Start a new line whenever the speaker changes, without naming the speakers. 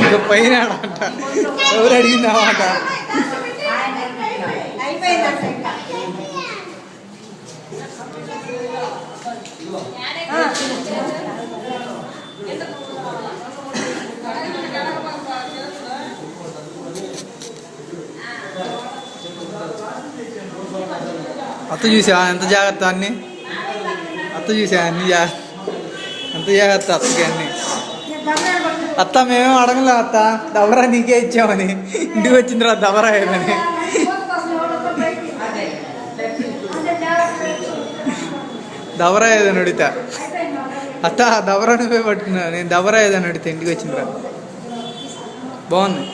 ఇంకా పైన అంట ఎవరు అడిగిందామాట. అత్త చూసా ఎంత జాగ్రత్త అన్ని, అత్త చూసా అన్ని ఎంత జాగ్రత్త అత్తకి అన్ని. అత్త మేమేం అడగలేం అత్త, దబరా నీకే ఇచ్చామని, ఇంటికి వచ్చిన తర్వాత దబరా అయ్యమని. దబరా ఏదని అడుగుతా అత్త, దబరా నువ్వే పట్టుకున్నా, నేను దబరా ఏదని అడిగితే ఇంటికి వచ్చిన తర్వాత. బాగుంది.